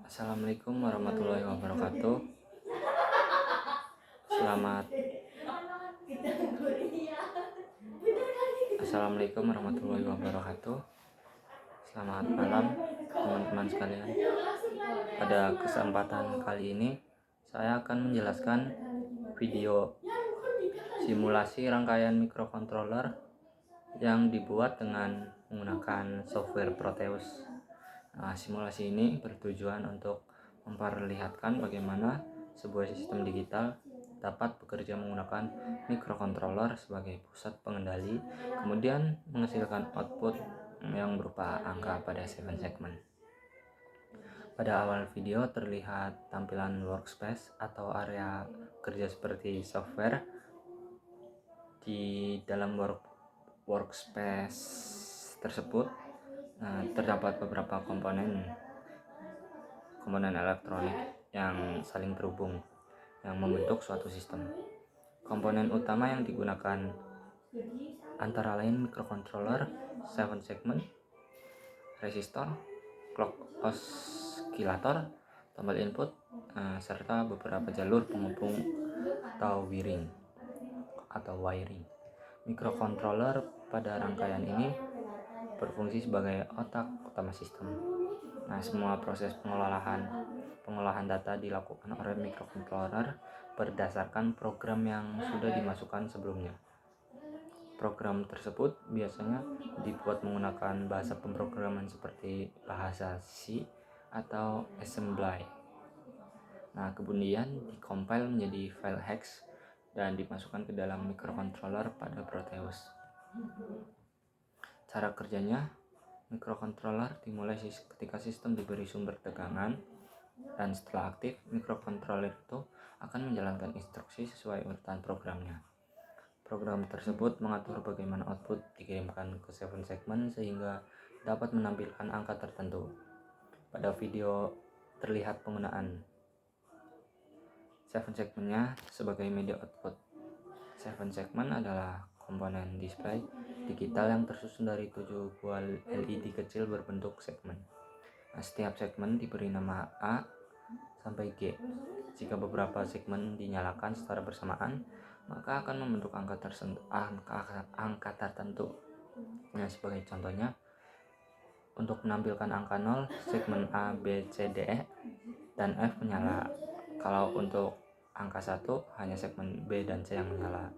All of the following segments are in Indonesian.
Assalamualaikum warahmatullahi wabarakatuh. Selamat Assalamualaikum warahmatullahi wabarakatuh. Selamat malam teman-teman sekalian. Pada kesempatan kali ini saya akan menjelaskan video simulasi rangkaian microcontroller yang dibuat dengan menggunakan software Proteus. Simulasi ini bertujuan untuk memperlihatkan bagaimana sebuah sistem digital dapat bekerja menggunakan microcontroller sebagai pusat pengendali, kemudian menghasilkan output yang berupa angka pada 7 segmen. Pada awal video terlihat tampilan workspace atau area kerja seperti software. Di dalam workspace tersebut terdapat beberapa komponen elektronik yang saling terhubung yang membentuk suatu sistem. Komponen utama yang digunakan antara lain microcontroller, 7 segment, resistor, clock oscillator, tombol input, serta beberapa jalur penghubung atau wiring. Microcontroller pada rangkaian ini berfungsi sebagai otak utama sistem. Semua proses pengolahan data dilakukan oleh microcontroller berdasarkan program yang sudah dimasukkan sebelumnya. Program tersebut biasanya dibuat menggunakan bahasa pemrograman seperti bahasa C atau assembly. Kemudian dikompil menjadi file hex dan dimasukkan ke dalam microcontroller pada Proteus. Cara kerjanya, microcontroller dimulai ketika sistem diberi sumber tegangan, dan setelah aktif, microcontroller itu akan menjalankan instruksi sesuai urutan programnya. Program tersebut mengatur bagaimana output dikirimkan ke 7 segmen sehingga dapat menampilkan angka tertentu. Pada video terlihat penggunaan 7 segmennya sebagai media output. 7 segmen adalah komponen display digital yang tersusun dari 7 buah LED kecil berbentuk segmen. Setiap segmen diberi nama A sampai G. Jika beberapa segmen dinyalakan secara bersamaan, maka akan membentuk angka tertentu. Sebagai contohnya, untuk menampilkan angka 0, segmen A, B, C, D, E, dan F menyala. Kalau untuk angka 1, hanya segmen B dan C yang menyala.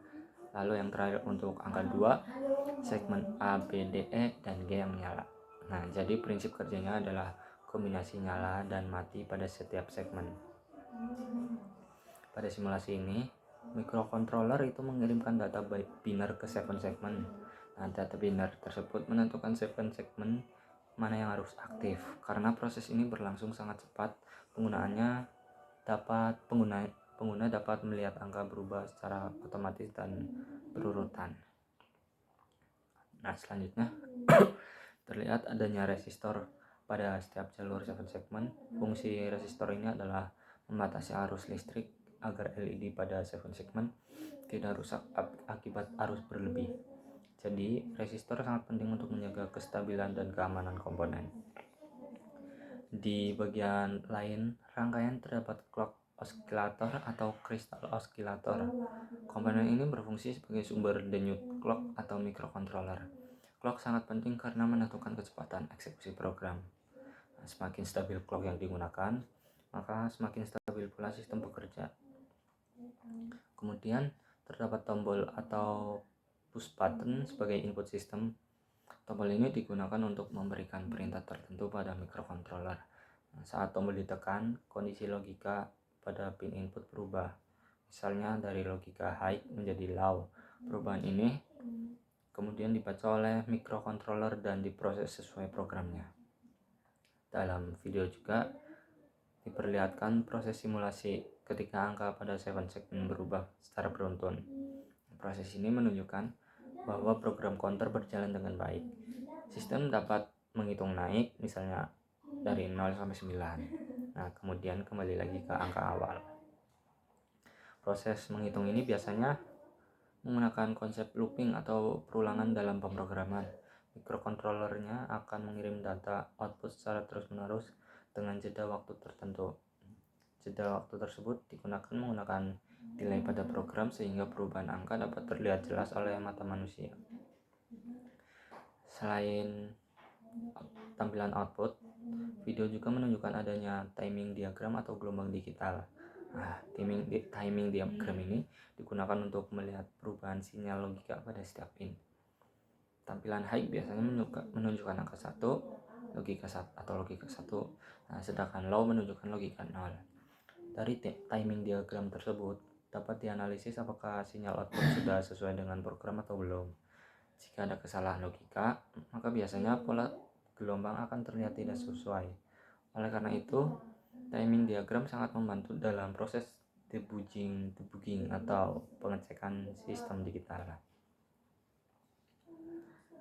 Lalu yang terakhir untuk angka 2, segmen A, B, D, E, dan G yang menyala. Jadi prinsip kerjanya adalah kombinasi nyala dan mati pada setiap segmen. Pada simulasi ini, microcontroller itu mengirimkan data biner ke 7 segmen. Data biner tersebut menentukan 7 segmen mana yang harus aktif. Karena proses ini berlangsung sangat cepat, pengguna dapat melihat angka berubah secara otomatis dan berurutan. Selanjutnya terlihat adanya resistor pada setiap jalur 7 segmen. Fungsi resistor ini adalah membatasi arus listrik agar LED pada 7 segmen tidak rusak akibat arus berlebih. Jadi resistor sangat penting untuk menjaga kestabilan dan keamanan komponen. Di bagian lain rangkaian terdapat clock oscillator atau crystal oscillator. Komponen ini berfungsi sebagai sumber denyut clock atau microcontroller. Clock sangat penting karena menentukan kecepatan eksekusi program. Semakin stabil clock yang digunakan, maka semakin stabil pula sistem bekerja. Kemudian terdapat tombol atau push button sebagai input sistem. Tombol ini digunakan untuk memberikan perintah tertentu pada microcontroller. Saat tombol ditekan, kondisi logika pada pin input berubah. Misalnya dari logika high menjadi low. Perubahan ini kemudian dibaca oleh microcontroller dan diproses sesuai programnya. Dalam video juga diperlihatkan proses simulasi ketika angka pada 7 segmen berubah secara beruntun. Proses ini menunjukkan bahwa program counter berjalan dengan baik. Sistem dapat menghitung naik, misalnya dari 0 sampai 9. Kemudian kembali lagi ke angka awal. Proses menghitung ini biasanya menggunakan konsep looping atau perulangan dalam pemrograman. Mikrokontrolernya akan mengirim data output secara terus-menerus dengan jeda waktu tertentu. Jeda waktu tersebut digunakan menggunakan delay pada program sehingga perubahan angka dapat terlihat jelas oleh mata manusia. Selain tampilan output, video juga menunjukkan adanya timing diagram atau gelombang digital. Timing diagram ini digunakan untuk melihat perubahan sinyal logika pada setiap pin. Tampilan high biasanya menunjukkan angka 1, logika 1, sedangkan low menunjukkan logika 0. Dari timing diagram tersebut dapat dianalisis apakah sinyal output sudah sesuai dengan program atau belum. Jika ada kesalahan logika, maka biasanya pola gelombang akan terlihat tidak sesuai. Oleh karena itu, timing diagram sangat membantu dalam proses debugging atau pengecekan sistem digital.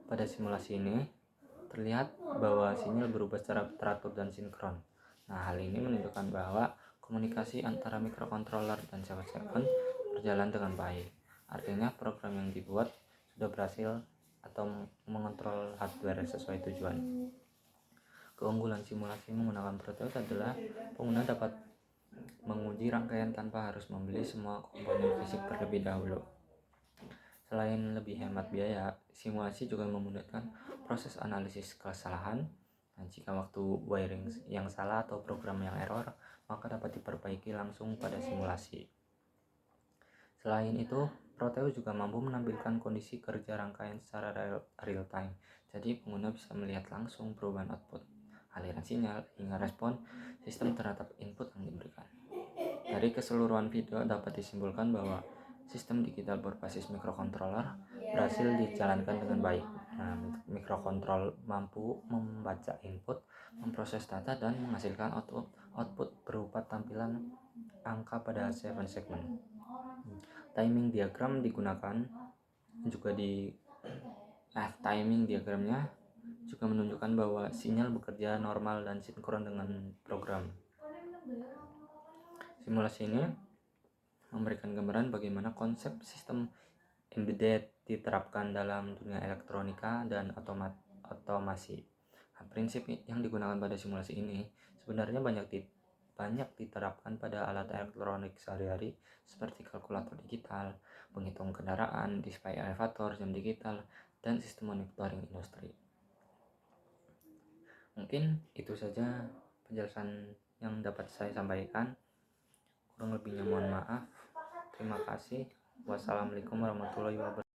Pada simulasi ini, terlihat bahwa sinyal berubah secara teratur dan sinkron. Hal ini menunjukkan bahwa komunikasi antara mikrokontroler dan 7-Eleven berjalan dengan baik. Artinya program yang dibuat sudah berhasil atau mengontrol hardware sesuai tujuan. Keunggulan simulasi menggunakan Proteus adalah pengguna dapat menguji rangkaian tanpa harus membeli semua komponen fisik terlebih dahulu. Selain lebih hemat biaya, simulasi juga memudahkan proses analisis kesalahan. Jika waktu wiring yang salah atau program yang error, maka dapat diperbaiki langsung pada simulasi. Selain itu, Proteus juga mampu menampilkan kondisi kerja rangkaian secara real time. Jadi pengguna bisa melihat langsung perubahan output, aliran sinyal, hingga respon sistem terhadap input yang diberikan. Dari keseluruhan video dapat disimpulkan bahwa sistem digital berbasis mikrokontroler berhasil dijalankan dengan baik. Mikrokontroller mampu membaca input, memproses data, dan menghasilkan output berupa tampilan angka pada 7 segmen. Timing diagram timing diagramnya juga menunjukkan bahwa sinyal bekerja normal dan sinkron dengan program. Simulasi ini memberikan gambaran bagaimana konsep sistem embedded diterapkan dalam dunia elektronika dan otomasi. Prinsip yang digunakan pada simulasi ini sebenarnya banyak diterapkan pada alat elektronik sehari-hari seperti kalkulator digital, penghitung kendaraan, display elevator, jam digital, dan sistem monitoring industri. Mungkin itu saja penjelasan yang dapat saya sampaikan. Kurang lebihnya mohon maaf. Terima kasih. Wassalamualaikum warahmatullahi wabarakatuh.